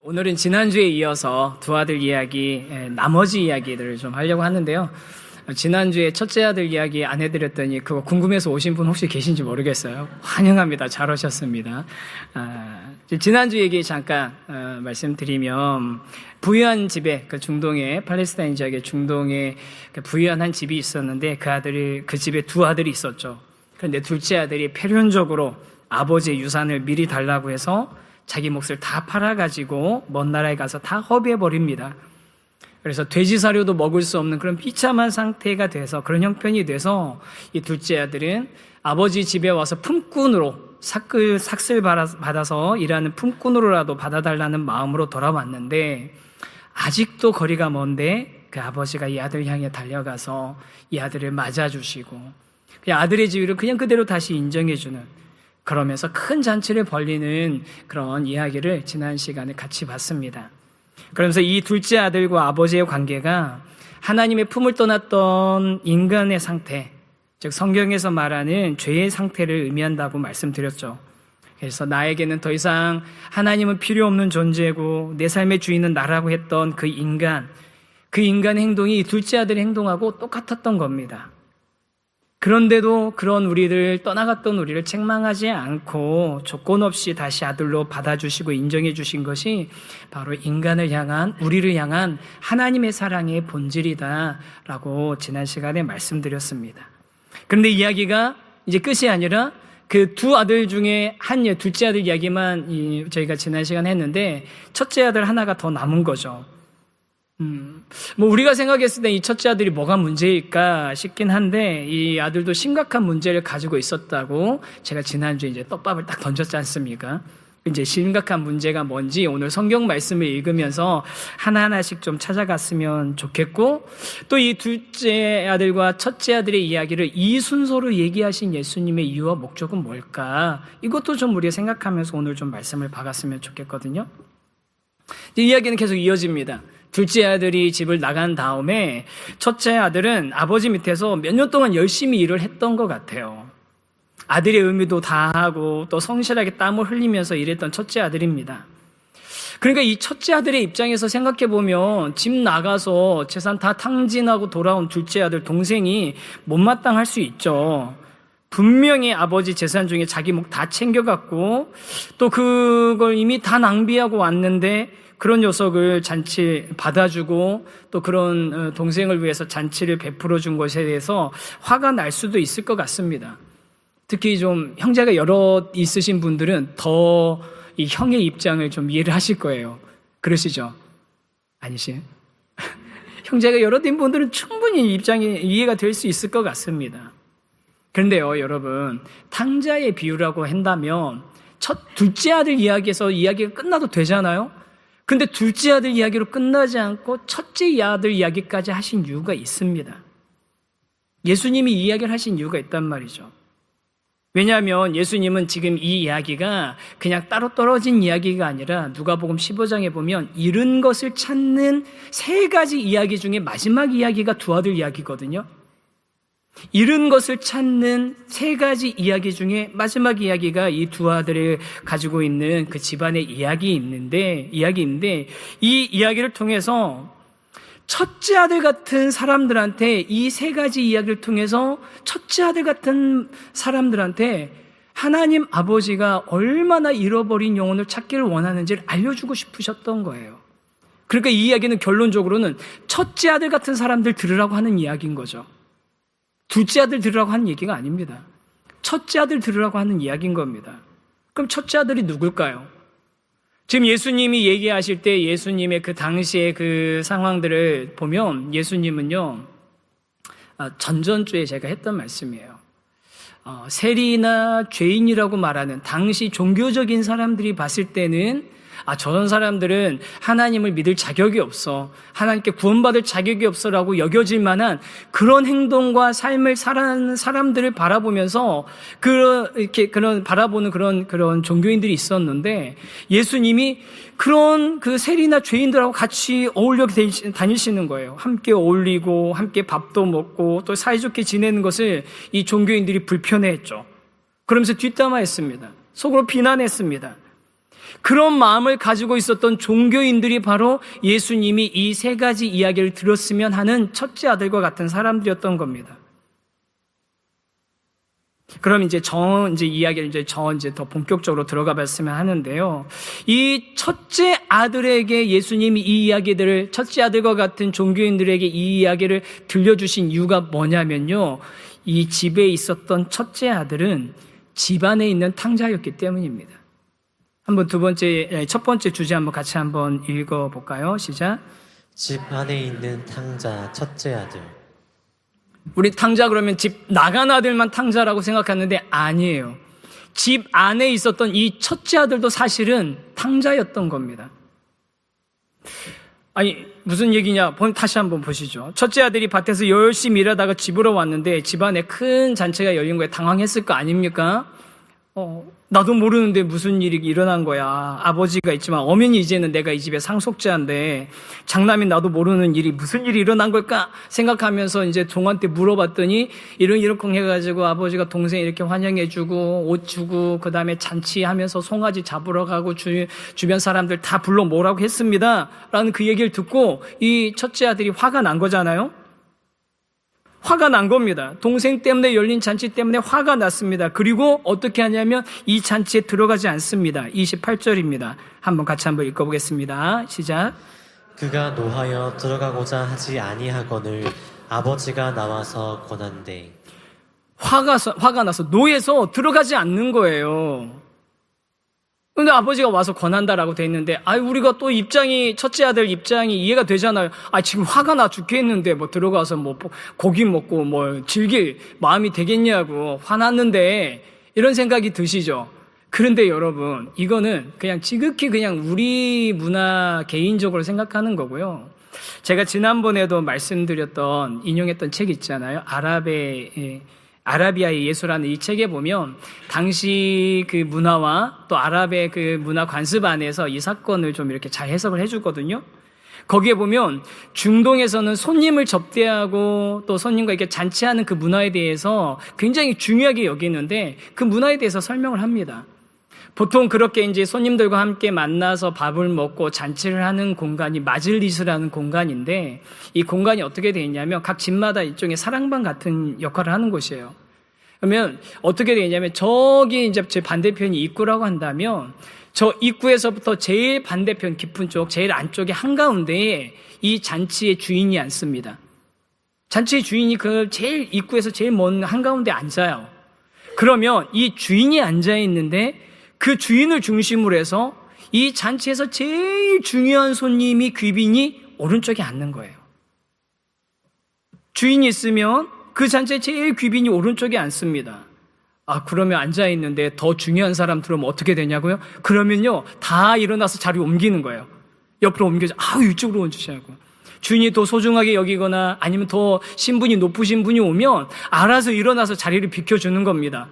오늘은 지난주에 이어서 두 아들 이야기, 나머지 이야기들을 좀 하려고 하는데요. 지난주에 첫째 아들 이야기 안 해드렸더니 그거 궁금해서 오신 분 혹시 계신지 모르겠어요. 환영합니다. 잘 오셨습니다. 지난주 얘기 잠깐 말씀드리면 부유한 집에, 그 중동의 팔레스타인 지역의 중동에 부유한 한 집이 있었는데 그 집에 두 아들이 있었죠. 그런데 둘째 아들이 필연적으로 아버지의 유산을 미리 달라고 해서 자기 몫을 다 팔아가지고 먼 나라에 가서 다 허비해버립니다. 그래서 돼지 사료도 먹을 수 없는 그런 비참한 상태가 돼서, 그런 형편이 돼서 이 둘째 아들은 아버지 집에 와서 품꾼으로 삭슬 받아서 일하는 품꾼으로라도 받아달라는 마음으로 돌아왔는데, 아직도 거리가 먼데 그 아버지가 이 아들 향해 달려가서 이 아들을 맞아주시고 그냥 아들의 지위를 그냥 그대로 다시 인정해주는, 그러면서 큰 잔치를 벌리는 그런 이야기를 지난 시간에 같이 봤습니다. 그러면서 이 둘째 아들과 아버지의 관계가 하나님의 품을 떠났던 인간의 상태, 즉 성경에서 말하는 죄의 상태를 의미한다고 말씀드렸죠. 그래서 나에게는 더 이상 하나님은 필요 없는 존재고 내 삶의 주인은 나라고 했던 그 인간의 행동이 둘째 아들의 행동하고 똑같았던 겁니다. 그런데도 그런 떠나갔던 우리를 책망하지 않고 조건 없이 다시 아들로 받아주시고 인정해 주신 것이 바로 인간을 향한, 우리를 향한 하나님의 사랑의 본질이다라고 지난 시간에 말씀드렸습니다. 그런데 이야기가 이제 끝이 아니라 그 두 아들 중에 둘째 아들 이야기만 저희가 지난 시간에 했는데, 첫째 아들 하나가 더 남은 거죠. 우리가 생각했을 때 이 첫째 아들이 뭐가 문제일까 싶긴 한데, 이 아들도 심각한 문제를 가지고 있었다고 제가 지난주에 이제 떡밥을 딱 던졌지 않습니까? 이제 심각한 문제가 뭔지 오늘 성경 말씀을 읽으면서 하나하나씩 좀 찾아갔으면 좋겠고, 또 이 둘째 아들과 첫째 아들의 이야기를 이 순서로 얘기하신 예수님의 이유와 목적은 뭘까? 이것도 좀 우리가 생각하면서 오늘 좀 말씀을 박았으면 좋겠거든요. 이 이야기는 계속 이어집니다. 둘째 아들이 집을 나간 다음에 첫째 아들은 아버지 밑에서 몇 년 동안 열심히 일을 했던 것 같아요. 아들의 의무도 다 하고 또 성실하게 땀을 흘리면서 일했던 첫째 아들입니다. 그러니까 이 첫째 아들의 입장에서 생각해보면 집 나가서 재산 다 탕진하고 돌아온 둘째 아들 동생이 못마땅할 수 있죠. 분명히 아버지 재산 중에 자기 목 다 챙겨갔고 또 그걸 이미 다 낭비하고 왔는데, 그런 녀석을 잔치 받아주고 또 그런 동생을 위해서 잔치를 베풀어 준 것에 대해서 화가 날 수도 있을 것 같습니다. 특히 좀 형제가 여러 있으신 분들은 더 이 형의 입장을 좀 이해를 하실 거예요. 그러시죠? 아니시? 형제가 여러 된 분들은 충분히 입장이 이해가 될 수 있을 것 같습니다. 그런데요, 여러분, 탕자의 비유라고 한다면 둘째 아들 이야기에서 이야기가 끝나도 되잖아요? 근데 둘째 아들 이야기로 끝나지 않고 첫째 아들 이야기까지 하신 이유가 있습니다. 예수님이 이 이야기를 하신 이유가 있단 말이죠. 왜냐하면 예수님은 지금 이 이야기가 그냥 따로 떨어진 이야기가 아니라 누가복음 15장에 보면 잃은 것을 찾는 세 가지 이야기 중에 마지막 이야기가 두 아들 이야기거든요. 잃은 것을 찾는 세 가지 이야기 중에 마지막 이야기가 이 두 아들을 가지고 있는 그 집안의 이야기인데, 이 이야기를 통해서 첫째 아들 같은 사람들한테, 이 세 가지 이야기를 통해서 첫째 아들 같은 사람들한테 하나님 아버지가 얼마나 잃어버린 영혼을 찾기를 원하는지를 알려주고 싶으셨던 거예요. 그러니까 이 이야기는 결론적으로는 첫째 아들 같은 사람들 들으라고 하는 이야기인 거죠. 둘째 아들 들으라고 하는 얘기가 아닙니다. 첫째 아들 들으라고 하는 이야기인 겁니다. 그럼 첫째 아들이 누굴까요? 지금 예수님이 얘기하실 때 예수님의 그 당시의 그 상황들을 보면 예수님은요, 전전주에 제가 했던 말씀이에요. 세리나 죄인이라고 말하는 당시 종교적인 사람들이 봤을 때는 저런 사람들은 하나님을 믿을 자격이 없어, 하나님께 구원받을 자격이 없어라고 여겨질 만한 그런 행동과 삶을 살아가는 사람들을 바라보면서 바라보는 그런 종교인들이 있었는데, 예수님이 그런 그 세리나 죄인들하고 같이 어울려 다니시는 거예요. 함께 어울리고 함께 밥도 먹고 또 사이좋게 지내는 것을 이 종교인들이 불편해했죠. 그러면서 뒷담화했습니다. 속으로 비난했습니다. 그런 마음을 가지고 있었던 종교인들이 바로 예수님이 이 세 가지 이야기를 들었으면 하는 첫째 아들과 같은 사람들이었던 겁니다. 그럼 이제 이야기를 더 본격적으로 들어가 봤으면 하는데요. 이 첫째 아들에게 예수님이 이 이야기들을, 첫째 아들과 같은 종교인들에게 이 이야기를 들려주신 이유가 뭐냐면요. 이 집에 있었던 첫째 아들은 집안에 있는 탕자였기 때문입니다. 한번 첫 번째 주제 한번 같이 한번 읽어볼까요? 시작. 집 안에 있는 탕자 첫째 아들. 우리 탕자 그러면 집 나간 아들만 탕자라고 생각하는데 아니에요. 집 안에 있었던 이 첫째 아들도 사실은 탕자였던 겁니다. 아니 무슨 얘기냐? 다시 한번 보시죠. 첫째 아들이 밭에서 열심히 일하다가 집으로 왔는데 집안에 큰 잔치가 열린 거에 당황했을 거 아닙니까? 나도 모르는데 무슨 일이 일어난 거야. 아버지가 있지만 엄연히 이제는 내가 이 집의 상속자인데 장남인 나도 모르는 일이 무슨 일이 일어난 걸까 생각하면서 이제 종한테 물어봤더니 이러쿵 해가지고 아버지가 동생 이렇게 환영해주고 옷 주고 그 다음에 잔치하면서 송아지 잡으러 가고 주변 사람들 다 불러 모으라고 했습니다 라는 그 얘기를 듣고 이 첫째 아들이 화가 난 거잖아요. 화가 난 겁니다. 동생 때문에 열린 잔치 때문에 화가 났습니다. 그리고 어떻게 하냐면 이 잔치에 들어가지 않습니다. 28절입니다. 같이 한번 읽어보겠습니다. 시작. 그가 노하여 들어가고자 하지 아니하거늘 아버지가 나와서 권한대. 화가 나서 노해서 들어가지 않는 거예요. 근데 아버지가 와서 권한다라고 돼 있는데, 우리가 또 첫째 아들 입장이 이해가 되잖아요. 지금 화가 나 죽겠는데, 들어가서 고기 먹고 즐길 마음이 되겠냐고, 화났는데, 이런 생각이 드시죠? 그런데 여러분, 이거는 그냥 지극히 그냥 우리 문화 개인적으로 생각하는 거고요. 제가 지난번에도 말씀드렸던, 인용했던 책 있잖아요. 아라비아의 예수라는 이 책에 보면 당시 그 문화와 또 아랍의 그 문화 관습 안에서 이 사건을 좀 이렇게 잘 해석을 해주거든요. 거기에 보면 중동에서는 손님을 접대하고 또 손님과 이렇게 잔치하는 그 문화에 대해서 굉장히 중요하게 여기는데 그 문화에 대해서 설명을 합니다. 보통 그렇게 이제 손님들과 함께 만나서 밥을 먹고 잔치를 하는 공간이 마즐리스라는 공간인데 이 공간이 어떻게 되어 있냐면 각 집마다 일종의 사랑방 같은 역할을 하는 곳이에요. 그러면 어떻게 되어 있냐면 저기 이제 제 반대편이 입구라고 한다면 저 입구에서부터 제일 반대편 깊은 쪽, 제일 안쪽에 한가운데에 이 잔치의 주인이 앉습니다. 잔치의 주인이 그 제일 입구에서 제일 먼 한가운데 앉아요. 그러면 이 주인이 앉아 있는데 그 주인을 중심으로 해서 이 잔치에서 제일 중요한 손님이 귀빈이 오른쪽에 앉는 거예요. 주인이 있으면 그 잔치에 제일 귀빈이 오른쪽에 앉습니다. 그러면 앉아 있는데 더 중요한 사람 들어오면 어떻게 되냐고요? 그러면요 다 일어나서 자리 옮기는 거예요. 옆으로 옮겨서 이쪽으로 옮기시라고. 주인이 더 소중하게 여기거나 아니면 더 신분이 높으신 분이 오면 알아서 일어나서 자리를 비켜주는 겁니다.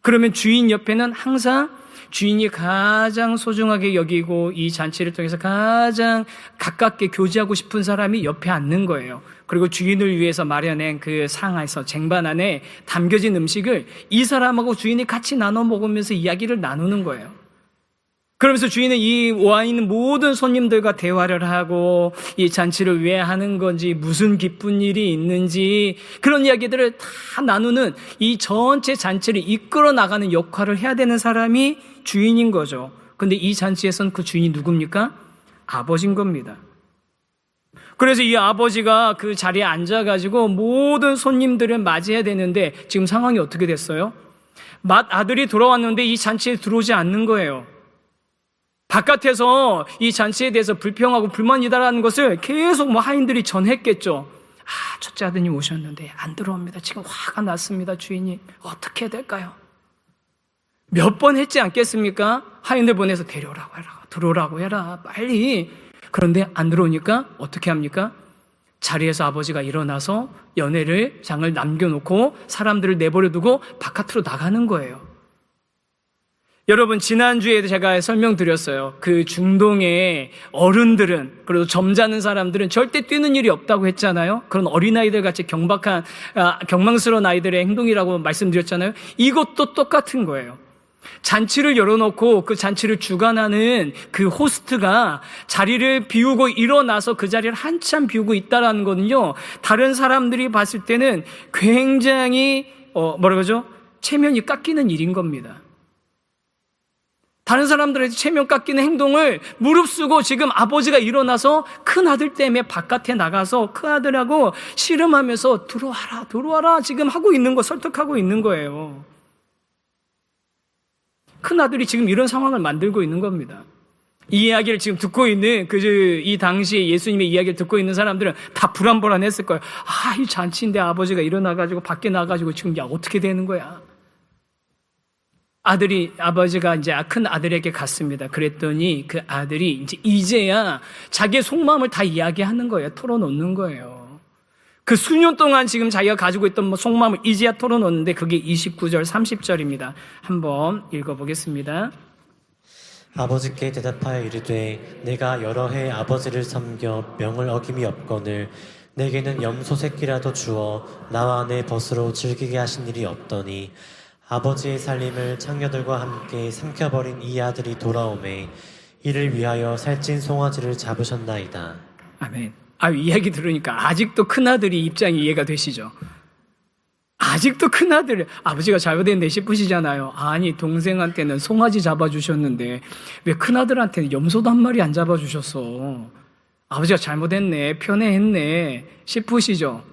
그러면 주인 옆에는 항상 주인이 가장 소중하게 여기고 이 잔치를 통해서 가장 가깝게 교제하고 싶은 사람이 옆에 앉는 거예요. 그리고 주인을 위해서 마련한 그 상에서 쟁반 안에 담겨진 음식을 이 사람하고 주인이 같이 나눠 먹으면서 이야기를 나누는 거예요. 그러면서 주인은 이 와 있는 모든 손님들과 대화를 하고 이 잔치를 왜 하는 건지 무슨 기쁜 일이 있는지 그런 이야기들을 다 나누는 이 전체 잔치를 이끌어 나가는 역할을 해야 되는 사람이 주인인 거죠. 근데 이 잔치에선 그 주인이 누굽니까? 아버지인 겁니다. 그래서 이 아버지가 그 자리에 앉아가지고 모든 손님들을 맞이해야 되는데 지금 상황이 어떻게 됐어요? 아들이 돌아왔는데 이 잔치에 들어오지 않는 거예요. 바깥에서 이 잔치에 대해서 불평하고 불만이다라는 것을 계속 하인들이 전했겠죠. 첫째 아드님 오셨는데 안 들어옵니다. 지금 화가 났습니다. 주인이 어떻게 해야 될까요? 몇 번 했지 않겠습니까? 하인들 보내서 데려오라고 해라. 들어오라고 해라. 빨리. 그런데 안 들어오니까 어떻게 합니까? 자리에서 아버지가 일어나서 장을 남겨놓고 사람들을 내버려두고 바깥으로 나가는 거예요. 여러분 지난주에 제가 설명드렸어요. 그 중동의 어른들은 그리고 점잖은 사람들은 절대 뛰는 일이 없다고 했잖아요. 그런 어린아이들 같이 경망스러운 아이들의 행동이라고 말씀드렸잖아요. 이것도 똑같은 거예요. 잔치를 열어놓고 그 잔치를 주관하는 그 호스트가 자리를 비우고 일어나서 그 자리를 한참 비우고 있다라는 거는요, 다른 사람들이 봤을 때는 굉장히 체면이 깎이는 일인 겁니다. 다른 사람들한테 체면 깎이는 행동을 무릅쓰고 지금 아버지가 일어나서 큰 아들 때문에 바깥에 나가서 큰 아들하고 씨름하면서 들어와라 지금 하고 있는 거, 설득하고 있는 거예요. 큰 아들이 지금 이런 상황을 만들고 있는 겁니다. 이 이야기를 지금 듣고 있는 이 당시 예수님의 이야기를 듣고 있는 사람들은 다 불안불안했을 거예요. 이 잔치인데 아버지가 일어나가지고 밖에 나가지고 지금 어떻게 되는 거야? 아버지가 이제 큰 아들에게 갔습니다. 그랬더니 그 아들이 이제야 자기의 속마음을 다 이야기하는 거예요. 털어놓는 거예요. 그 수년 동안 지금 자기가 가지고 있던 속마음을 이제야 털어놓는데 그게 29절, 30절입니다. 한번 읽어보겠습니다. 아버지께 대답하여 이르되 내가 여러 해 아버지를 섬겨 명을 어김이 없거늘 내게는 염소 새끼라도 주어 나와 내 벗으로 즐기게 하신 일이 없더니 아버지의 살림을 창녀들과 함께 삼켜버린 이 아들이 돌아오매 이를 위하여 살찐 송아지를 잡으셨나이다. 아멘. 이야기 들으니까 아직도 큰아들이 입장이 이해가 되시죠? 아직도 큰아들, 아버지가 잘못했네 싶으시잖아요. 아니, 동생한테는 송아지 잡아주셨는데 왜 큰아들한테는 염소도 한 마리 안 잡아주셨어? 아버지가 잘못했네, 편애했네 싶으시죠?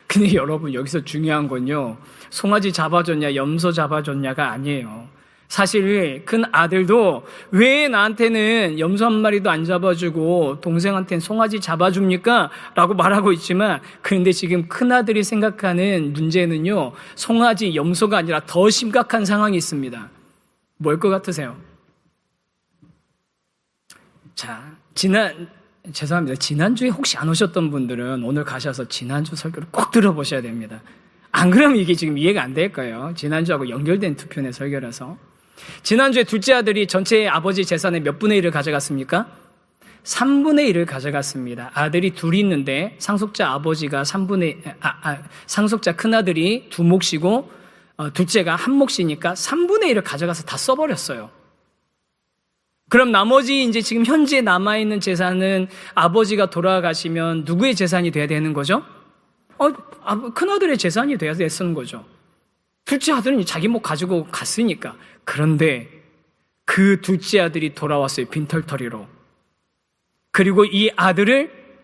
근데 여러분, 여기서 중요한 건요, 송아지 잡아줬냐 염소 잡아줬냐가 아니에요. 사실 큰 아들도 왜 나한테는 염소 한 마리도 안 잡아주고 동생한테는 송아지 잡아줍니까? 라고 말하고 있지만, 그런데 지금 큰 아들이 생각하는 문제는요, 송아지 염소가 아니라 더 심각한 상황이 있습니다. 뭘 것 같으세요? 자, 죄송합니다. 지난주에 혹시 안 오셨던 분들은 오늘 가셔서 지난주 설교를 꼭 들어보셔야 됩니다. 안 그러면 이게 지금 이해가 안 될 거예요. 지난주하고 연결된 두 편의 설교라서. 지난주에 둘째 아들이 전체 아버지 재산의 몇 분의 1을 가져갔습니까? 3분의 1을 가져갔습니다. 아들이 둘이 있는데 상속자 아버지가 상속자 큰아들이 2몫이고 둘째가 1몫이니까 3분의 1을 가져가서 다 써버렸어요. 그럼 나머지 이제 지금 현재 남아있는 재산은 아버지가 돌아가시면 누구의 재산이 돼야 되는 거죠? 큰아들의 재산이 돼야 되는 거죠. 둘째 아들은 자기 몫 가지고 갔으니까. 그런데 그 둘째 아들이 돌아왔어요. 빈털터리로. 그리고 이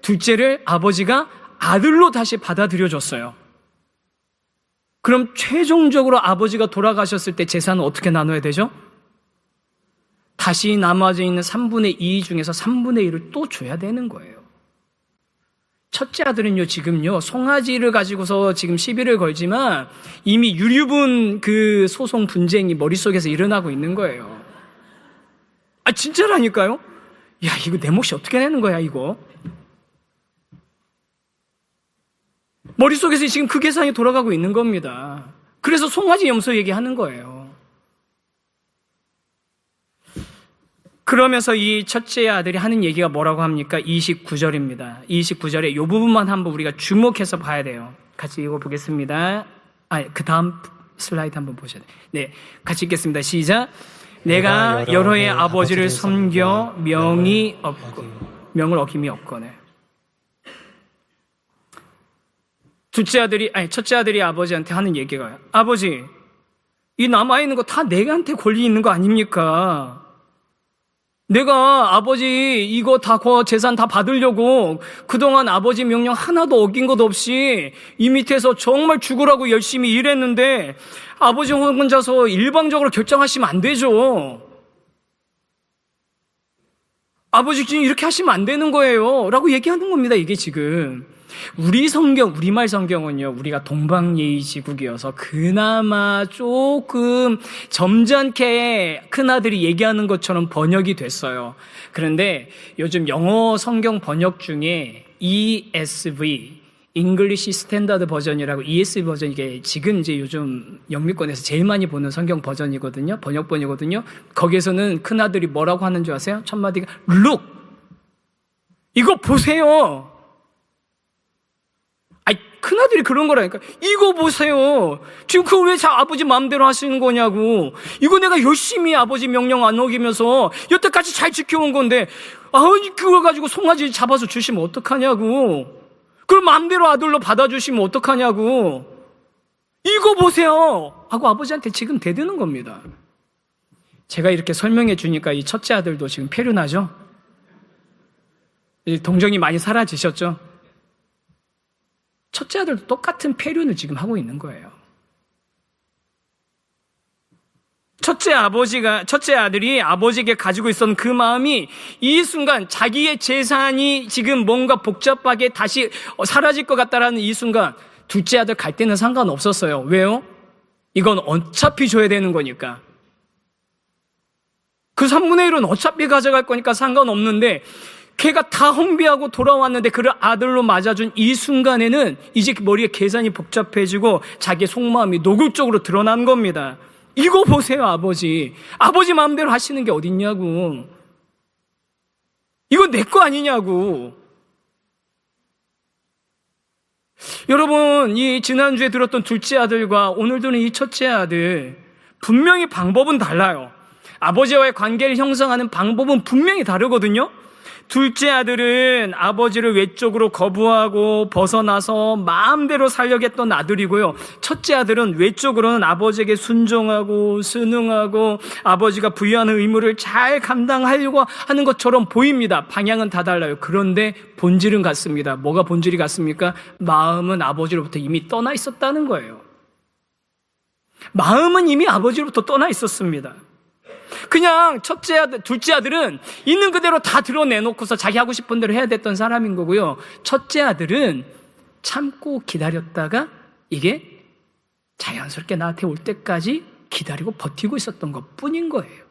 둘째를 아버지가 아들로 다시 받아들여줬어요. 그럼 최종적으로 아버지가 돌아가셨을 때 재산은 어떻게 나눠야 되죠? 다시 남아져 있는 3분의 2 중에서 3분의 1을 또 줘야 되는 거예요. 첫째 아들은요, 지금요, 송아지를 가지고서 지금 시비를 걸지만 이미 유류분 그 소송 분쟁이 머릿속에서 일어나고 있는 거예요. 진짜라니까요? 야, 이거 내 몫이 어떻게 되는 거야, 이거? 머릿속에서 지금 그 계산이 돌아가고 있는 겁니다. 그래서 송아지 염소 얘기하는 거예요. 그러면서 이 첫째 아들이 하는 얘기가 뭐라고 합니까? 29절입니다. 29절에 이 부분만 한번 우리가 주목해서 봐야 돼요. 같이 읽어보겠습니다. 그 다음 슬라이드 한번 보셔야 돼요. 네, 같이 읽겠습니다. 시작. 내가 여러 해 아버지를 섬겨 명을 어김이 없거늘. 첫째 아들이 아버지한테 하는 얘기가, 아버지, 이 남아있는 거 다 내한테 권리 있는 거 아닙니까? 내가 아버지 이거 다 재산 다 받으려고 그동안 아버지 명령 하나도 어긴 것 없이 이 밑에서 정말 죽으라고 열심히 일했는데 아버지 혼자서 일방적으로 결정하시면 안 되죠. 아버지 지금 이렇게 하시면 안 되는 거예요 라고 얘기하는 겁니다. 이게 지금 우리말 성경은요, 우리가 동방예의지국이어서 그나마 조금 점잖게 큰아들이 얘기하는 것처럼 번역이 됐어요. 그런데 요즘 영어 성경 번역 중에 ESV, English Standard 버전이라고 ESV 버전, 이게 지금 이제 요즘 영미권에서 제일 많이 보는 성경 버전이거든요. 번역본이거든요. 거기에서는 큰아들이 뭐라고 하는 줄 아세요? 첫 마디가 Look! 이거 보세요! 큰아들이 그런 거라니까. 이거 보세요. 지금 그거 왜 아버지 마음대로 하시는 거냐고. 이거 내가 열심히 아버지 명령 안 어기면서 여태까지 잘 지켜온 건데, 그걸 가지고 송아지 잡아서 주시면 어떡하냐고. 그걸 마음대로 아들로 받아주시면 어떡하냐고. 이거 보세요 하고 아버지한테 지금 대드는 겁니다. 제가 이렇게 설명해 주니까 이 첫째 아들도 지금 폐륜하죠? 동정이 많이 사라지셨죠? 첫째 아들도 똑같은 폐륜을 지금 하고 있는 거예요. 첫째 아들이 아버지에게 가지고 있었던 그 마음이 이 순간 자기의 재산이 지금 뭔가 복잡하게 다시 사라질 것 같다라는 이 순간 둘째 아들 갈 때는 상관없었어요. 왜요? 이건 어차피 줘야 되는 거니까. 그 3분의 1은 어차피 가져갈 거니까 상관없는데 걔가 다 헝비하고 돌아왔는데 그를 아들로 맞아준 이 순간에는 이제 머리에 계산이 복잡해지고 자기의 속마음이 노골적으로 드러난 겁니다. 이거 보세요, 아버지. 아버지 마음대로 하시는 게 어딨냐고. 이건 내 거 아니냐고. 여러분, 이 지난주에 들었던 둘째 아들과 오늘 들은 이 첫째 아들, 분명히 방법은 달라요. 아버지와의 관계를 형성하는 방법은 분명히 다르거든요. 둘째 아들은 아버지를 외적으로 거부하고 벗어나서 마음대로 살려고 했던 아들이고요. 첫째 아들은 외적으로는 아버지에게 순종하고 순응하고 아버지가 부여하는 의무를 잘 감당하려고 하는 것처럼 보입니다. 방향은 다 달라요. 그런데 본질은 같습니다. 뭐가 본질이 같습니까? 마음은 아버지로부터 이미 떠나 있었다는 거예요. 마음은 이미 아버지로부터 떠나 있었습니다. 그냥 둘째 아들은 있는 그대로 다 드러내놓고서 자기 하고 싶은 대로 해야 됐던 사람인 거고요. 첫째 아들은 참고 기다렸다가 이게 자연스럽게 나한테 올 때까지 기다리고 버티고 있었던 것 뿐인 거예요.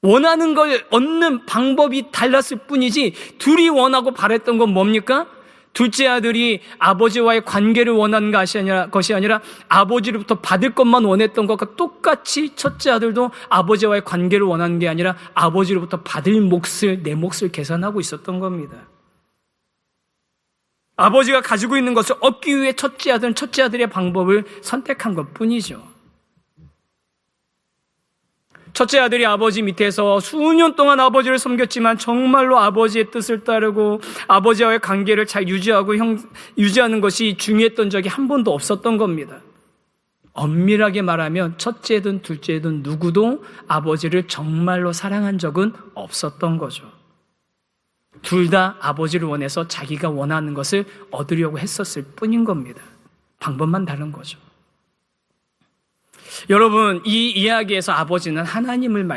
원하는 걸 얻는 방법이 달랐을 뿐이지 둘이 원하고 바랬던 건 뭡니까? 둘째 아들이 아버지와의 관계를 원하는 것이 아니라 아버지로부터 받을 것만 원했던 것과 똑같이 첫째 아들도 아버지와의 관계를 원하는 게 아니라 아버지로부터 받을 내 몫을 계산하고 있었던 겁니다. 아버지가 가지고 있는 것을 얻기 위해 첫째 아들의 방법을 선택한 것 뿐이죠. 첫째 아들이 아버지 밑에서 수년 동안 아버지를 섬겼지만 정말로 아버지의 뜻을 따르고 아버지와의 관계를 잘 유지하는 것이 중요했던 적이 한 번도 없었던 겁니다. 엄밀하게 말하면 첫째든 둘째든 누구도 아버지를 정말로 사랑한 적은 없었던 거죠. 둘 다 아버지를 원해서 자기가 원하는 것을 얻으려고 했었을 뿐인 겁니다. 방법만 다른 거죠. 여러분, 이 이야기에서 아버지는 하나님이라고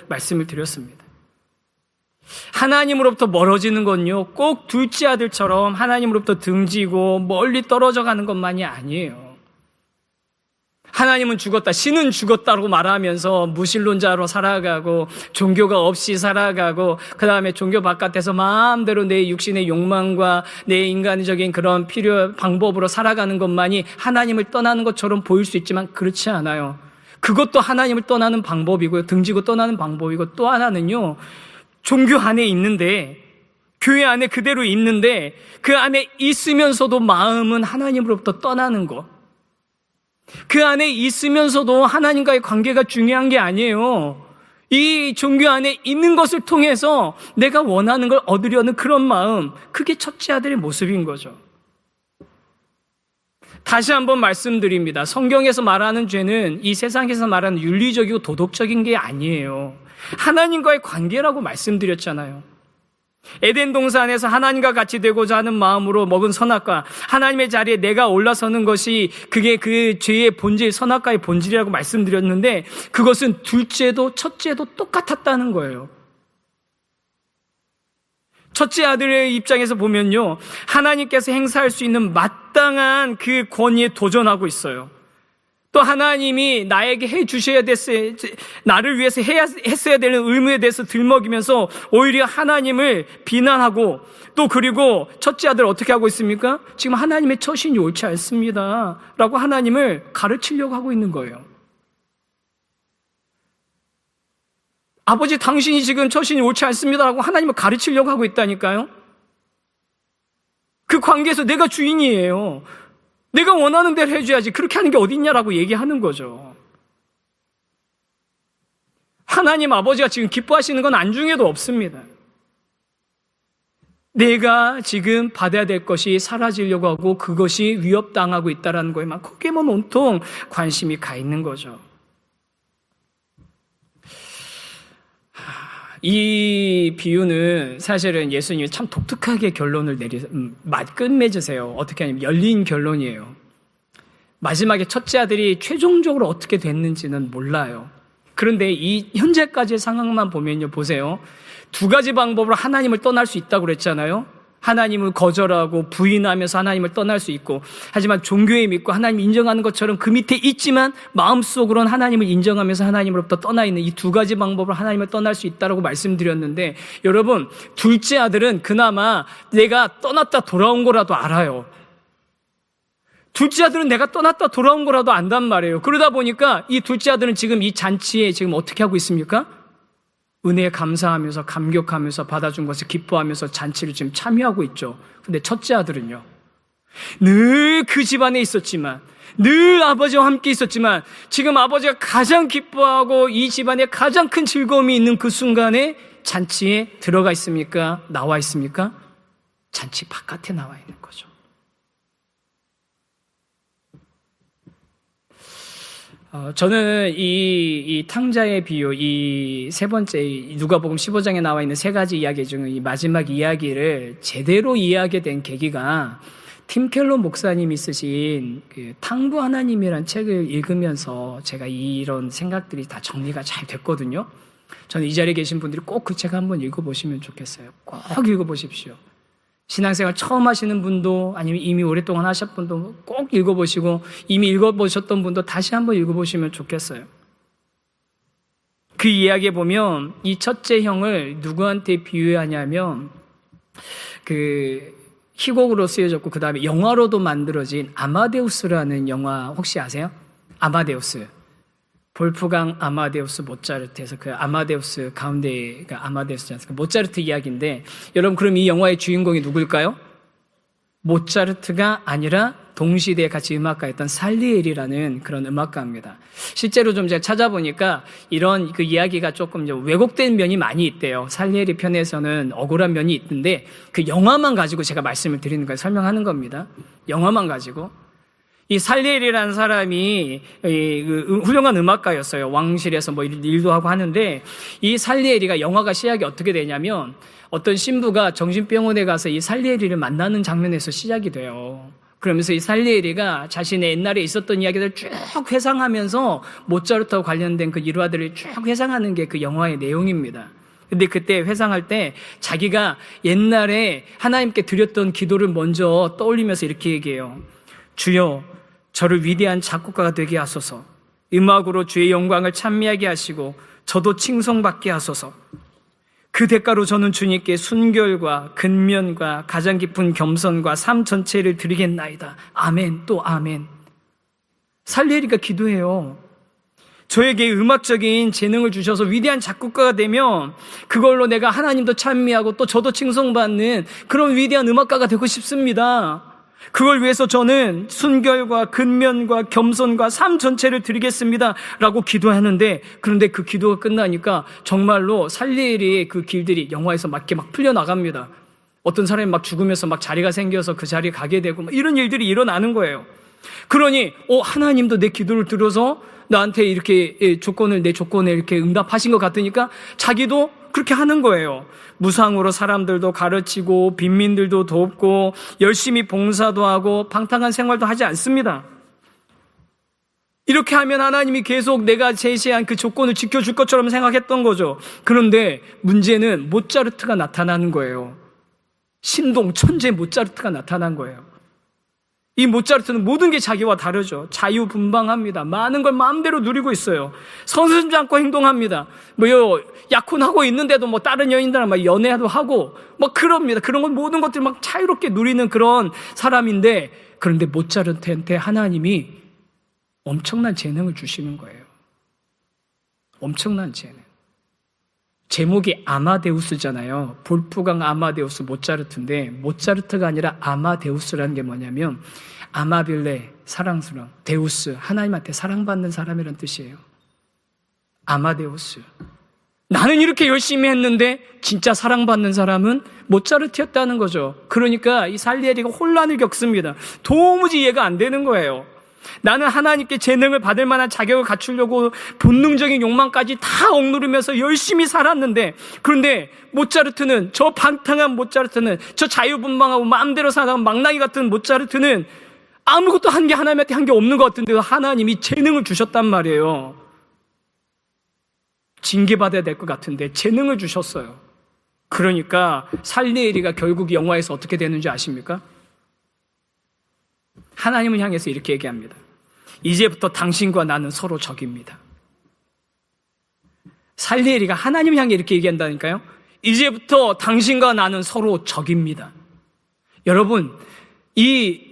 말씀을 드렸습니다. 하나님으로부터 멀어지는 건요, 꼭 둘째 아들처럼 하나님으로부터 등지고 멀리 떨어져 가는 것만이 아니에요. 하나님은 죽었다, 신은 죽었다고 말하면서 무신론자로 살아가고 종교가 없이 살아가고 그 다음에 종교 바깥에서 마음대로 내 육신의 욕망과 내 인간적인 그런 방법으로 살아가는 것만이 하나님을 떠나는 것처럼 보일 수 있지만 그렇지 않아요. 그것도 하나님을 떠나는 방법이고요. 등지고 떠나는 방법이고, 또 하나는요, 종교 안에 있는데, 교회 안에 그대로 있는데 그 안에 있으면서도 마음은 하나님으로부터 떠나는 것. 그 안에 있으면서도 하나님과의 관계가 중요한 게 아니에요. 이 종교 안에 있는 것을 통해서 내가 원하는 걸 얻으려는 그런 마음, 그게 첫째 아들의 모습인 거죠. 다시 한번 말씀드립니다. 성경에서 말하는 죄는 이 세상에서 말하는 윤리적이고 도덕적인 게 아니에요. 하나님과의 관계라고 말씀드렸잖아요. 에덴 동산에서 하나님과 같이 되고자 하는 마음으로 먹은 선악과, 하나님의 자리에 내가 올라서는 것이 그게 그 죄의 본질, 선악과의 본질이라고 말씀드렸는데 그것은 둘째도 첫째도 똑같았다는 거예요. 첫째 아들의 입장에서 보면요, 하나님께서 행사할 수 있는 마땅한 그 권위에 도전하고 있어요. 또 하나님이 나에게 나를 위해서 했어야 되는 의무에 대해서 들먹이면서 오히려 하나님을 비난하고, 또 그리고 첫째 아들 어떻게 하고 있습니까? 지금 하나님의 처신이 옳지 않습니다 라고 하나님을 가르치려고 하고 있는 거예요. 아버지, 당신이 지금 처신이 옳지 않습니다 라고 하나님을 가르치려고 하고 있다니까요. 관계에서 내가 주인이에요. 내가 원하는 대로 해줘야지. 그렇게 하는 게 어딨냐라고 얘기하는 거죠. 하나님 아버지가 지금 기뻐하시는 건 안중에도 없습니다. 내가 지금 받아야 될 것이 사라지려고 하고 그것이 위협당하고 있다는 거에만 거기에만 온통 관심이 가 있는 거죠. 이 비유는 사실은 예수님이 참 독특하게 결론을 끝맺으세요. 어떻게 하냐면 열린 결론이에요. 마지막에 첫째 아들이 최종적으로 어떻게 됐는지는 몰라요. 그런데 이 현재까지의 상황만 보면요, 보세요. 두 가지 방법으로 하나님을 떠날 수 있다고 그랬잖아요. 하나님을 거절하고 부인하면서 하나님을 떠날 수 있고, 하지만 종교에 믿고 하나님 인정하는 것처럼 그 밑에 있지만 마음속으로는 하나님을 인정하면서 하나님으로부터 떠나 있는 이 두 가지 방법으로 하나님을 떠날 수 있다고 말씀드렸는데, 여러분, 둘째 아들은 그나마 내가 떠났다 돌아온 거라도 알아요. 둘째 아들은 내가 떠났다 돌아온 거라도 안단 말이에요. 그러다 보니까 이 둘째 아들은 지금 이 잔치에 지금 어떻게 하고 있습니까? 은혜에 감사하면서 감격하면서 받아준 것을 기뻐하면서 잔치를 지금 참여하고 있죠. 근데 첫째 아들은요, 늘 그 집안에 있었지만, 늘 아버지와 함께 있었지만, 지금 아버지가 가장 기뻐하고 이 집안에 가장 큰 즐거움이 있는 그 순간에 잔치에 들어가 있습니까? 나와 있습니까? 잔치 바깥에 나와 있는 거죠. 저는 이 탕자의 비유, 이 세 번째 누가복음 15장에 나와 있는 세 가지 이야기 중 이 마지막 이야기를 제대로 이해하게 된 계기가 팀 켈러 목사님이 쓰신 그 탕부 하나님이라는 책을 읽으면서 제가 이런 생각들이 다 정리가 잘 됐거든요. 저는 이 자리에 계신 분들이 꼭 그 책 한번 읽어보시면 좋겠어요. 꼭 읽어보십시오. 신앙생활 처음 하시는 분도 아니면 이미 오랫동안 하셨던 분도 꼭 읽어보시고, 이미 읽어보셨던 분도 다시 한번 읽어보시면 좋겠어요. 그 이야기에 보면 이 첫째 형을 누구한테 비유하냐면 그 희곡으로 쓰여졌고 그 다음에 영화로도 만들어진 아마데우스라는 영화 혹시 아세요? 아마데우스. 볼프강 아마데우스 모차르트에서 그 아마데우스 가운데가 아마데우스지 않습니까? 모차르트 이야기인데, 여러분 그럼 이 영화의 주인공이 누굴까요? 모차르트가 아니라 동시대에 같이 음악가였던 살리에리라는 그런 음악가입니다. 실제로 좀 제가 찾아보니까 이런 그 이야기가 조금 이제 왜곡된 면이 많이 있대요. 살리에리 편에서는 억울한 면이 있는데 그 영화만 가지고 제가 말씀을 드리는 거예요. 설명하는 겁니다. 영화만 가지고. 이 살리엘이라는 사람이 훌륭한 음악가였어요. 왕실에서 뭐 일도 하고 하는데, 이 살리엘이가 영화가 시작이 어떻게 되냐면 어떤 신부가 정신병원에 가서 이 살리엘이를 만나는 장면에서 시작이 돼요. 그러면서 이 살리에리가 자신의 옛날에 있었던 이야기들을 쭉 회상하면서 모차르트와 관련된 그 일화들을 쭉 회상하는 게 그 영화의 내용입니다. 근데 그때 회상할 때 자기가 옛날에 하나님께 드렸던 기도를 먼저 떠올리면서 이렇게 얘기해요. 주여, 저를 위대한 작곡가가 되게 하소서. 음악으로 주의 영광을 찬미하게 하시고 저도 칭송받게 하소서. 그 대가로 저는 주님께 순결과 근면과 가장 깊은 겸손과 삶 전체를 드리겠나이다. 아멘, 또 아멘. 살리에리가 기도해요. 저에게 음악적인 재능을 주셔서 위대한 작곡가가 되면 그걸로 내가 하나님도 찬미하고 또 저도 칭송받는 그런 위대한 음악가가 되고 싶습니다. 그걸 위해서 저는 순결과 근면과 겸손과 삶 전체를 드리겠습니다 라고 기도하는데, 그런데 그 기도가 끝나니까 정말로 살리에리의 그 길들이 영화에서 막 풀려나갑니다. 어떤 사람이 막 죽으면서 막 자리가 생겨서 그 자리에 가게 되고 이런 일들이 일어나는 거예요. 그러니 하나님도 내 기도를 들어서 나한테 이렇게 내 조건에 이렇게 응답하신 것 같으니까 자기도 그렇게 하는 거예요. 무상으로 사람들도 가르치고 빈민들도 돕고 열심히 봉사도 하고 방탕한 생활도 하지 않습니다. 이렇게 하면 하나님이 계속 내가 제시한 그 조건을 지켜줄 것처럼 생각했던 거죠. 그런데 문제는 모차르트가 나타나는 거예요. 신동 천재 모차르트가 나타난 거예요. 이 모차르트는 모든 게 자기와 다르죠. 자유분방합니다. 많은 걸 마음대로 누리고 있어요. 서슴지 않고 행동합니다. 약혼하고 있는데도 다른 여인들랑 막 연애도 하고 그럽니다. 그런 건 모든 것들 막 자유롭게 누리는 그런 사람인데, 그런데 모차르트한테 하나님이 엄청난 재능을 주시는 거예요. 엄청난 재능. 제목이 아마데우스잖아요. 볼프강 아마데우스 모차르트인데 모차르트가 아니라 아마데우스라는 게 뭐냐면 아마빌레 사랑스러운, 데우스 하나님한테 사랑받는 사람이란 뜻이에요. 아마데우스. 나는 이렇게 열심히 했는데 진짜 사랑받는 사람은 모차르트였다는 거죠. 그러니까 이 살리에리가 혼란을 겪습니다. 도무지 이해가 안 되는 거예요. 나는 하나님께 재능을 받을 만한 자격을 갖추려고 본능적인 욕망까지 다 억누르면서 열심히 살았는데, 그런데 모차르트는, 저 방탕한 모차르트는, 저 자유분방하고 마음대로 사는 망나니 같은 모차르트는 아무것도 한 게 하나님한테 한 게 없는 것 같은데 하나님이 재능을 주셨단 말이에요. 징계받아야 될 것 같은데 재능을 주셨어요. 그러니까 살리에리가 결국 영화에서 어떻게 되는지 아십니까? 하나님을 향해서 이렇게 얘기합니다. 이제부터 당신과 나는 서로 적입니다. 살리에리가 하나님을 향해 이렇게 얘기한다니까요. 이제부터 당신과 나는 서로 적입니다. 여러분, 이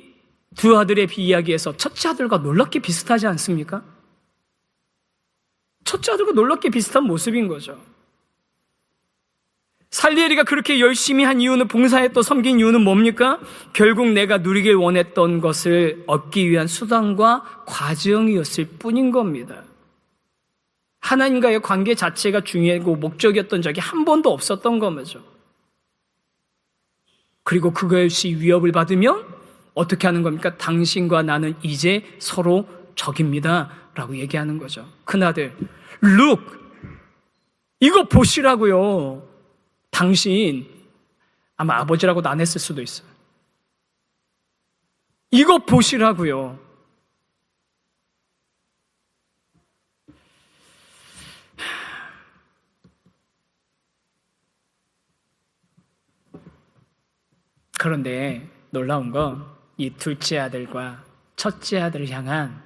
두 아들의 이야기에서 첫째 아들과 놀랍게 비슷하지 않습니까? 첫째 아들과 놀랍게 비슷한 모습인 거죠. 살리에리가 그렇게 열심히 한 이유는, 봉사했던 섬긴 이유는 뭡니까? 결국 내가 누리길 원했던 것을 얻기 위한 수단과 과정이었을 뿐인 겁니다. 하나님과의 관계 자체가 중요하고 목적이었던 적이 한 번도 없었던 거죠. 그리고 그것이 위협을 받으면 어떻게 하는 겁니까? 당신과 나는 이제 서로 적입니다 라고 얘기하는 거죠. 큰아들, Look! 이거 보시라고요. 당신, 아마 아버지라고도 안 했을 수도 있어요. 이거 보시라고요. 그런데 놀라운 건 이 둘째 아들과 첫째 아들을 향한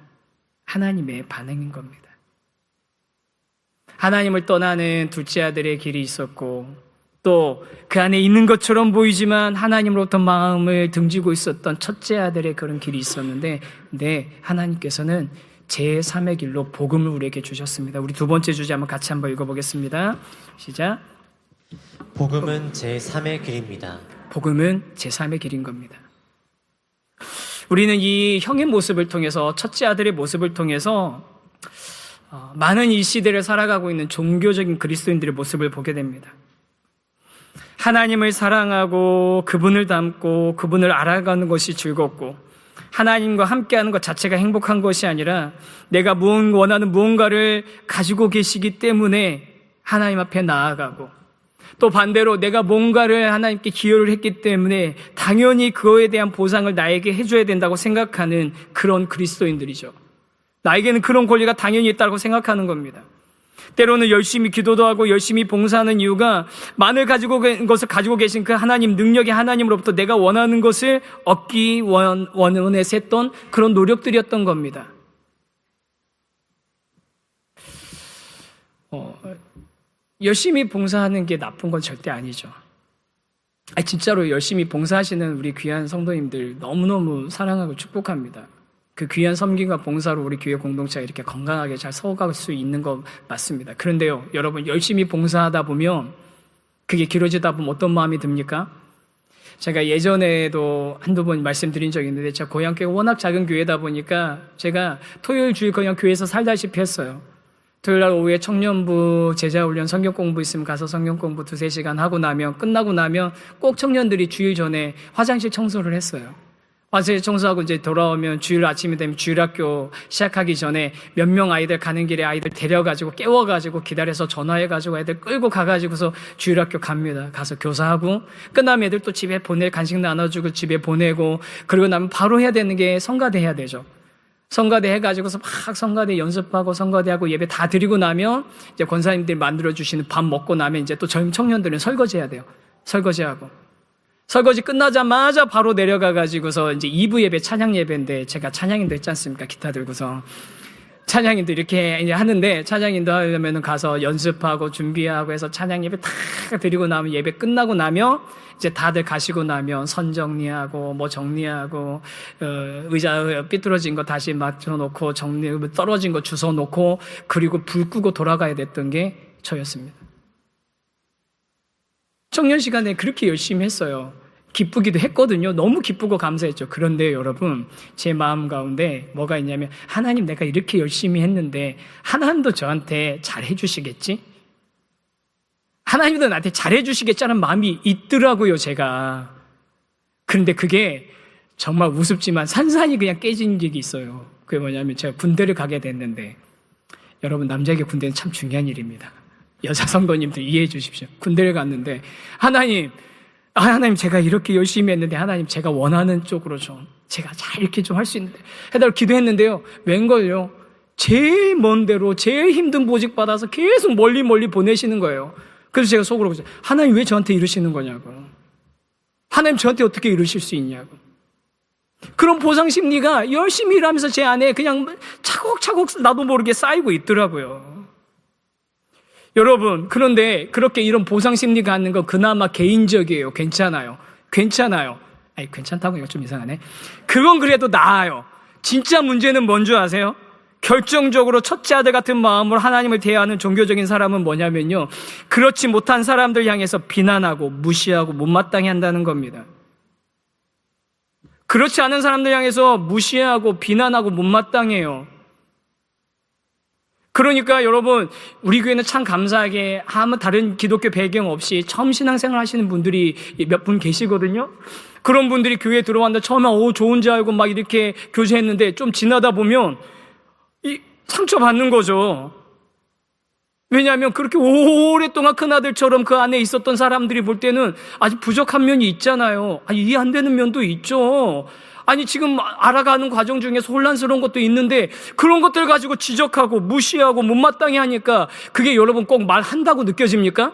하나님의 반응인 겁니다. 하나님을 떠나는 둘째 아들의 길이 있었고, 또 그 안에 있는 것처럼 보이지만 하나님으로부터 마음을 등지고 있었던 첫째 아들의 그런 길이 있었는데, 근데 하나님께서는 제3의 길로 복음을 우리에게 주셨습니다. 우리 두 번째 주제 같이 한번 읽어보겠습니다. 시작. 복음은 제3의 길입니다. 복음은 제3의 길인 겁니다. 우리는 이 형의 모습을 통해서, 첫째 아들의 모습을 통해서 많은 이 시대를 살아가고 있는 종교적인 그리스도인들의 모습을 보게 됩니다. 하나님을 사랑하고 그분을 닮고 그분을 알아가는 것이 즐겁고, 하나님과 함께하는 것 자체가 행복한 것이 아니라 내가 원하는 무언가를 가지고 계시기 때문에 하나님 앞에 나아가고, 또 반대로 내가 뭔가를 하나님께 기여를 했기 때문에 당연히 그거에 대한 보상을 나에게 해줘야 된다고 생각하는 그런 그리스도인들이죠. 나에게는 그런 권리가 당연히 있다고 생각하는 겁니다. 때로는 열심히 기도도 하고 열심히 봉사하는 이유가 많은 것을 가지고 계신 그 하나님, 능력의 하나님으로부터 내가 원하는 것을 얻기 원해서 했던 그런 노력들이었던 겁니다. 열심히 봉사하는 게 나쁜 건 절대 아니죠. 진짜로 열심히 봉사하시는 우리 귀한 성도님들 너무너무 사랑하고 축복합니다. 그 귀한 섬김과 봉사로 우리 교회 공동체가 이렇게 건강하게 잘 서어갈 수 있는 거 맞습니다. 그런데요, 여러분, 열심히 봉사하다 보면 그게 길어지다 보면 어떤 마음이 듭니까? 제가 예전에도 한두 번 말씀드린 적이 있는데, 제가 고향교회가 워낙 작은 교회다 보니까 제가 토요일 주일 그냥 교회에서 살다시피 했어요. 토요일날 오후에 청년부 제자훈련 성경 공부 있으면 가서 성경 공부 2-3시간 하고 나면, 끝나고 나면 꼭 청년들이 주일 전에 화장실 청소를 했어요. 화장실 청소하고 이제 돌아오면 주일 아침이 되면 주일학교 시작하기 전에 몇 명 아이들 가는 길에 아이들 데려가지고 깨워가지고 기다려서 전화해가지고 애들 끌고 가가지고서 주일학교 갑니다. 가서 교사하고 끝나면 애들 또 집에 간식 나눠주고 집에 보내고, 그리고 나면 바로 해야 되는 게 성가대 해야 되죠. 성가대 해가지고서 막 성가대 연습하고 성가대하고 예배 다 드리고 나면 이제 권사님들이 만들어주시는 밥 먹고 나면 이제 또 젊은 청년들은 설거지 해야 돼요. 설거지하고. 설거지 끝나자마자 바로 내려가가지고서 이제 2부 예배, 찬양 예배인데, 제가 찬양인도 했지 않습니까? 기타 들고서. 찬양인도 이렇게 이제 하는데, 찬양인도 하려면 가서 연습하고 준비하고 해서 찬양 예배 다 드리고 나면, 예배 끝나고 나면 이제 다들 가시고 나면 선 정리하고 뭐 정리하고 의자 삐뚤어진 거 다시 맞춰놓고 떨어진 거 주워 놓고, 그리고 불 끄고 돌아가야 됐던 게 저였습니다. 청년 시간에 그렇게 열심히 했어요. 기쁘기도 했거든요. 너무 기쁘고 감사했죠. 그런데 여러분, 제 마음 가운데 뭐가 있냐면, 하나님, 내가 이렇게 열심히 했는데 하나님도 저한테 잘해 주시겠지? 하나님도 나한테 잘해 주시겠다는 마음이 있더라고요, 제가. 그런데 그게 정말 우습지만 산산이 그냥 깨진 적이 있어요. 그게 뭐냐면, 제가 군대를 가게 됐는데, 여러분, 남자에게 군대는 참 중요한 일입니다. 여자 성도님들 이해해 주십시오. 군대를 갔는데, 하나님, 제가 이렇게 열심히 했는데, 하나님, 제가 원하는 쪽으로 좀, 제가 잘 이렇게 좀 할 수 있는데, 해달라고 기도했는데요. 웬걸요? 제일 먼 데로, 제일 힘든 보직 받아서 계속 멀리 보내시는 거예요. 그래서 제가 속으로, 하나님 왜 저한테 이러시는 거냐고. 하나님 저한테 어떻게 이러실 수 있냐고. 그런 보상 심리가 열심히 일하면서 제 안에 그냥 차곡차곡 나도 모르게 쌓이고 있더라고요. 여러분, 그런데 그렇게 이런 보상 심리가 갖는 건 그나마 개인적이에요. 괜찮아요. 아니, 괜찮다고 이거 좀 이상하네. 그건 그래도 나아요. 진짜 문제는 뭔 줄 아세요? 결정적으로 첫째 아들 같은 마음으로 하나님을 대하는 종교적인 사람은 뭐냐면요, 그렇지 못한 사람들 향해서 비난하고 무시하고 못마땅해 한다는 겁니다. 그렇지 않은 사람들 향해서 무시하고 비난하고 못마땅해요. 그러니까 여러분, 우리 교회는 참 감사하게 아무 다른 기독교 배경 없이 처음 신앙생활 하시는 분들이 몇 분 계시거든요. 그런 분들이 교회에 들어왔는데 처음에 좋은 줄 알고 막 이렇게 교제했는데 좀 지나다 보면 상처받는 거죠. 왜냐하면 그렇게 오랫동안 큰 아들처럼 그 안에 있었던 사람들이 볼 때는 아직 부족한 면이 있잖아요. 이해 안 되는 면도 있죠. 아니, 지금 알아가는 과정 중에서 혼란스러운 것도 있는데 그런 것들 가지고 지적하고 무시하고 못마땅해 하니까 그게 여러분 꼭 말한다고 느껴집니까?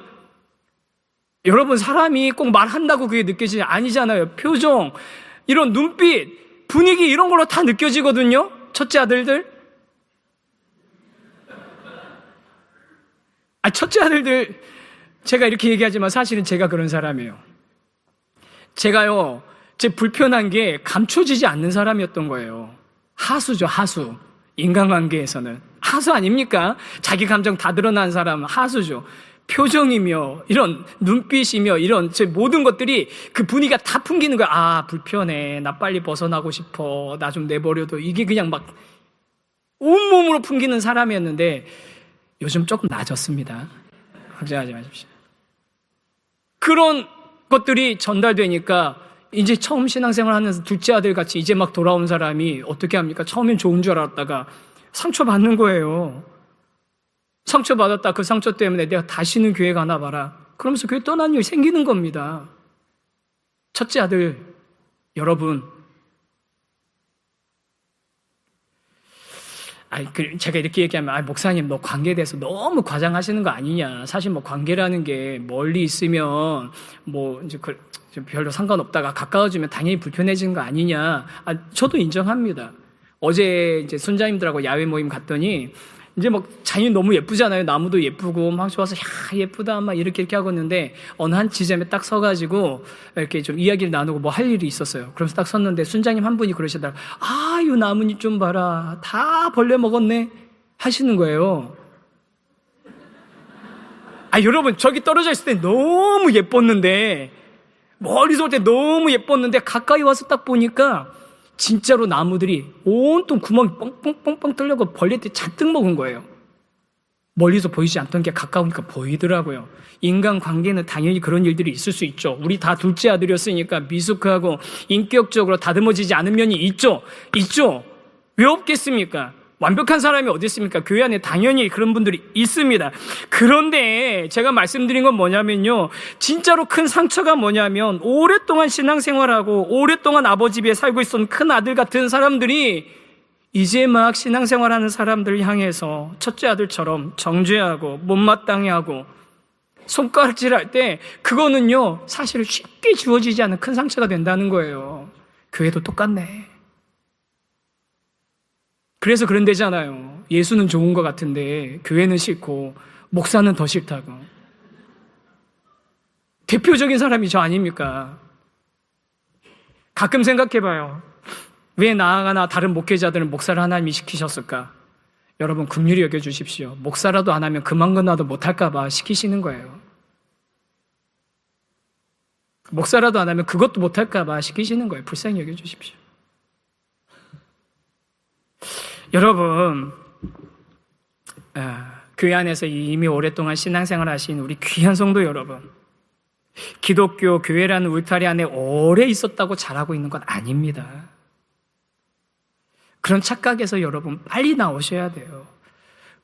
여러분, 사람이 꼭 말한다고 그게 느껴지지 아니잖아요. 표정, 이런 눈빛, 분위기 이런 걸로 다 느껴지거든요. 첫째 아들들. 첫째 아들들, 제가 이렇게 얘기하지만 사실은 제가 그런 사람이에요. 제가요, 제 불편한 게 감춰지지 않는 사람이었던 거예요. 하수죠, 하수. 인간관계에서는. 하수 아닙니까? 자기 감정 다 드러난 사람은 하수죠. 표정이며, 이런 눈빛이며, 이런 제 모든 것들이 그 분위기가 다 풍기는 거야. 불편해. 나 빨리 벗어나고 싶어. 나 좀 내버려둬. 이게 그냥 막 온몸으로 풍기는 사람이었는데, 요즘 조금 나아졌습니다. 걱정하지 마십시오. 그런 것들이 전달되니까 이제 처음 신앙생활 하면서 둘째 아들 같이 이제 막 돌아온 사람이 어떻게 합니까? 처음엔 좋은 줄 알았다가 상처받는 거예요. 상처받았다. 그 상처 때문에 내가 다시는 교회 가나 봐라. 그러면서 교회 떠나는 일이 생기는 겁니다. 첫째 아들, 여러분, 제가 이렇게 얘기하면, 목사님, 너 관계에 대해서 너무 과장하시는 거 아니냐. 사실 뭐 관계라는 게 멀리 있으면 뭐 이제 별로 상관없다가 가까워지면 당연히 불편해지는 거 아니냐. 저도 인정합니다. 어제 이제 순자님들하고 야외 모임 갔더니 이제 막 자연이 너무 예쁘잖아요. 나무도 예쁘고 막 좋아서 야 예쁘다 막 이렇게 하고 있는데 어느 한 지점에 딱 서가지고 이렇게 좀 이야기를 나누고 뭐 할 일이 있었어요. 그래서 딱 섰는데 순장님 한 분이 그러시더라고요. 이 나뭇잎 좀 봐라. 다 벌레 먹었네 하시는 거예요. 여러분, 저기 떨어져 있을 때 너무 예뻤는데, 멀리서 올 때 너무 예뻤는데 가까이 와서 딱 보니까 진짜로 나무들이 온통 구멍이 뻥뻥뻥뻥 뚫려고 벌레들이 잔뜩 먹은 거예요. 멀리서 보이지 않던 게 가까우니까 보이더라고요. 인간관계는 당연히 그런 일들이 있을 수 있죠. 우리 다 둘째 아들이었으니까 미숙하고 인격적으로 다듬어지지 않은 면이 있죠. 왜 없겠습니까? 완벽한 사람이 어디 있습니까? 교회 안에 당연히 그런 분들이 있습니다. 그런데 제가 말씀드린 건 뭐냐면요, 진짜로 큰 상처가 뭐냐면 오랫동안 신앙생활하고 오랫동안 아버지 집에 살고 있었던 큰 아들 같은 사람들이 이제 막 신앙생활하는 사람들을 향해서 첫째 아들처럼 정죄하고 못마땅해 하고 손가락질할 때 그거는요 사실 쉽게 지워지지 않는 큰 상처가 된다는 거예요. 교회도 똑같네. 그래서 그런 데잖아요. 예수는 좋은 것 같은데 교회는 싫고 목사는 더 싫다고. 대표적인 사람이 저 아닙니까? 가끔 생각해봐요. 왜 나아가나 다른 목회자들은 목사를 하나님이 시키셨을까? 여러분, 긍휼히 여겨주십시오. 목사라도 안 하면 그만 끝나도 못할까 봐 시키시는 거예요. 목사라도 안 하면 그것도 못할까 봐 시키시는 거예요. 불쌍히 여겨주십시오. 여러분, 교회 안에서 이미 오랫동안 신앙생활 하신 우리 귀한 성도 여러분, 기독교 교회라는 울타리 안에 오래 있었다고 잘하고 있는 건 아닙니다. 그런 착각에서 여러분 빨리 나오셔야 돼요.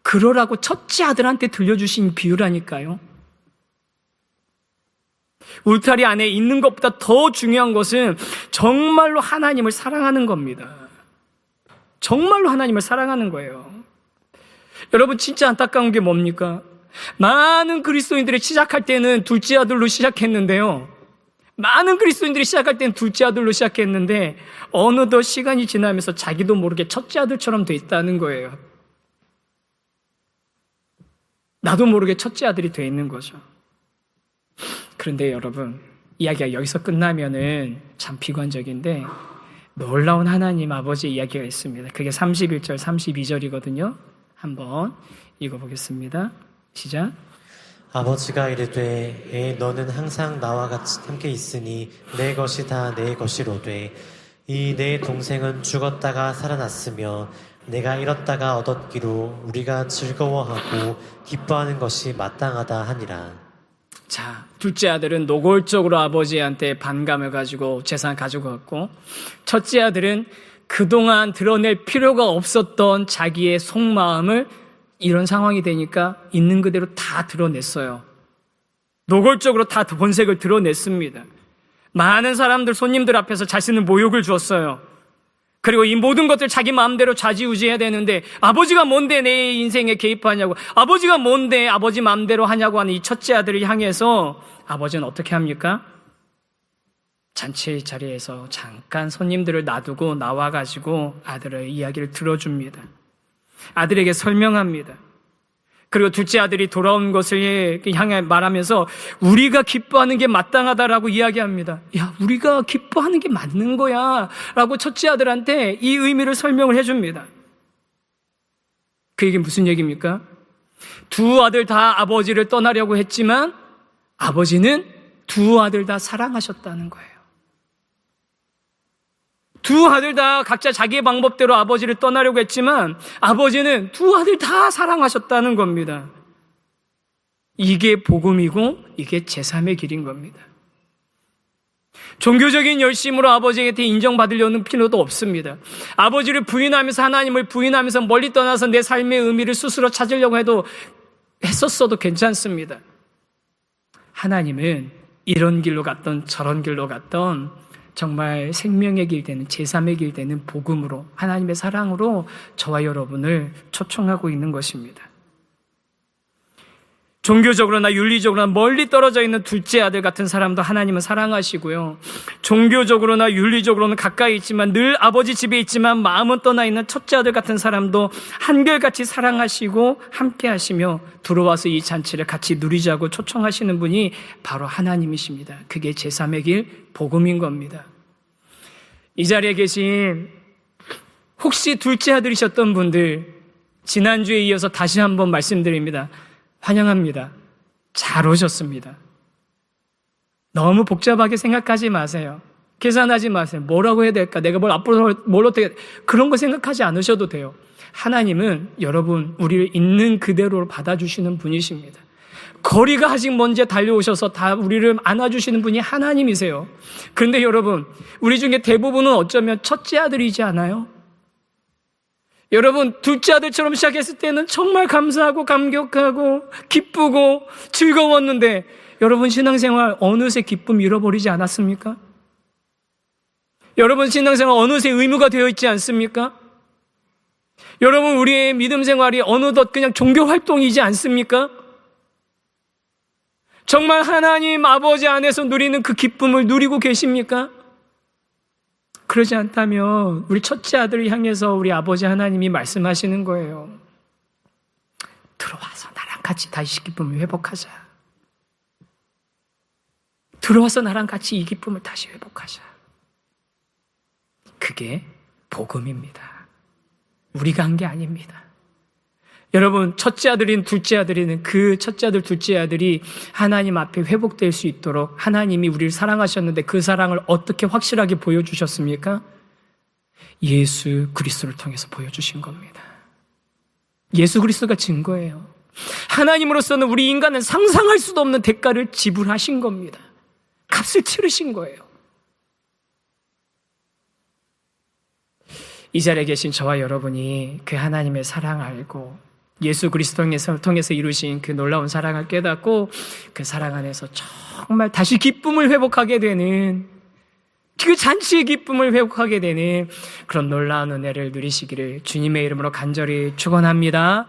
그러라고 첫째 아들한테 들려주신 비유라니까요. 울타리 안에 있는 것보다 더 중요한 것은 정말로 하나님을 사랑하는 겁니다. 정말로 하나님을 사랑하는 거예요. 여러분, 진짜 안타까운 게 뭡니까? 많은 그리스도인들이 시작할 때는 둘째 아들로 시작했는데요. 많은 그리스도인들이 시작할 때는 둘째 아들로 시작했는데 어느덧 시간이 지나면서 자기도 모르게 첫째 아들처럼 돼 있다는 거예요. 나도 모르게 첫째 아들이 돼 있는 거죠. 그런데 여러분, 이야기가 여기서 끝나면은 참 비관적인데 놀라운 하나님 아버지 이야기가 있습니다. 그게 31절, 32절이거든요. 한번 읽어보겠습니다. 시작. 아버지가 이르되 너는 항상 나와 같이 함께 있으니 내 것이 다 내 것이로되 이 내 동생은 죽었다가 살아났으며 내가 잃었다가 얻었기로 우리가 즐거워하고 기뻐하는 것이 마땅하다 하니라. 자, 둘째 아들은 노골적으로 아버지한테 반감을 가지고 재산 가지고 갔고, 첫째 아들은 그동안 드러낼 필요가 없었던 자기의 속마음을 이런 상황이 되니까 있는 그대로 다 드러냈어요. 노골적으로 다 본색을 드러냈습니다. 많은 사람들, 손님들 앞에서 자신은 모욕을 주었어요. 그리고 이 모든 것들 자기 마음대로 좌지우지해야 되는데 아버지가 뭔데 내 인생에 개입하냐고, 아버지가 뭔데 아버지 마음대로 하냐고 하는 이 첫째 아들을 향해서 아버지는 어떻게 합니까? 잔치 자리에서 잠깐 손님들을 놔두고 나와가지고 아들의 이야기를 들어줍니다. 아들에게 설명합니다. 그리고 둘째 아들이 돌아온 것을 향해 말하면서 우리가 기뻐하는 게 마땅하다라고 이야기합니다. 야, 우리가 기뻐하는 게 맞는 거야 라고 첫째 아들한테 이 의미를 설명을 해줍니다. 그 얘기는 무슨 얘기입니까? 두 아들 다 아버지를 떠나려고 했지만 아버지는 두 아들 다 사랑하셨다는 거예요. 두 아들 다 각자 자기의 방법대로 아버지를 떠나려고 했지만 아버지는 두 아들 다 사랑하셨다는 겁니다. 이게 복음이고 이게 제3의 길인 겁니다. 종교적인 열심으로 아버지한테 인정받으려는 필요도 없습니다. 아버지를 부인하면서 하나님을 부인하면서 멀리 떠나서 내 삶의 의미를 스스로 찾으려고 했었어도 괜찮습니다. 하나님은 이런 길로 갔던 저런 길로 갔던 정말 생명의 길 되는 제3의 길 되는 복음으로, 하나님의 사랑으로 저와 여러분을 초청하고 있는 것입니다. 종교적으로나 윤리적으로나 멀리 떨어져 있는 둘째 아들 같은 사람도 하나님은 사랑하시고요. 종교적으로나 윤리적으로는 가까이 있지만 늘 아버지 집에 있지만 마음은 떠나 있는 첫째 아들 같은 사람도 한결같이 사랑하시고 함께 하시며 들어와서 이 잔치를 같이 누리자고 초청하시는 분이 바로 하나님이십니다. 그게 제3의 길, 복음인 겁니다. 이 자리에 계신 혹시 둘째 아들이셨던 분들, 지난주에 이어서 다시 한번 말씀드립니다. 환영합니다. 잘 오셨습니다. 너무 복잡하게 생각하지 마세요. 계산하지 마세요. 뭐라고 해야 될까? 내가 앞으로 뭘 어떻게, 그런 거 생각하지 않으셔도 돼요. 하나님은 여러분, 우리를 있는 그대로 받아주시는 분이십니다. 거리가 아직 먼저 달려오셔서 다 우리를 안아주시는 분이 하나님이세요. 그런데 여러분, 우리 중에 대부분은 어쩌면 첫째 아들이지 않아요? 여러분, 둘째 아들처럼 시작했을 때는 정말 감사하고 감격하고 기쁘고 즐거웠는데 여러분 신앙생활 어느새 기쁨 잃어버리지 않았습니까? 여러분 신앙생활 어느새 의무가 되어 있지 않습니까? 여러분 우리의 믿음 생활이 어느덧 그냥 종교 활동이지 않습니까? 정말 하나님 아버지 안에서 누리는 그 기쁨을 누리고 계십니까? 그러지 않다면 우리 첫째 아들을 향해서 우리 아버지 하나님이 말씀하시는 거예요. 들어와서 나랑 같이 다시 기쁨을 회복하자. 들어와서 나랑 같이 이 기쁨을 다시 회복하자. 그게 복음입니다. 우리가 한 게 아닙니다. 여러분, 첫째 아들인 둘째 아들이는 그 첫째 아들, 둘째 아들이 하나님 앞에 회복될 수 있도록 하나님이 우리를 사랑하셨는데 그 사랑을 어떻게 확실하게 보여주셨습니까? 예수 그리스도를 통해서 보여주신 겁니다. 예수 그리스도가 증거예요. 하나님으로서는 우리 인간은 상상할 수도 없는 대가를 지불하신 겁니다. 값을 치르신 거예요. 이 자리에 계신 저와 여러분이 그 하나님의 사랑을 알고 예수 그리스도를 통해서 이루신 그 놀라운 사랑을 깨닫고 그 사랑 안에서 정말 다시 기쁨을 회복하게 되는, 그 잔치의 기쁨을 회복하게 되는 그런 놀라운 은혜를 누리시기를 주님의 이름으로 간절히 축원합니다.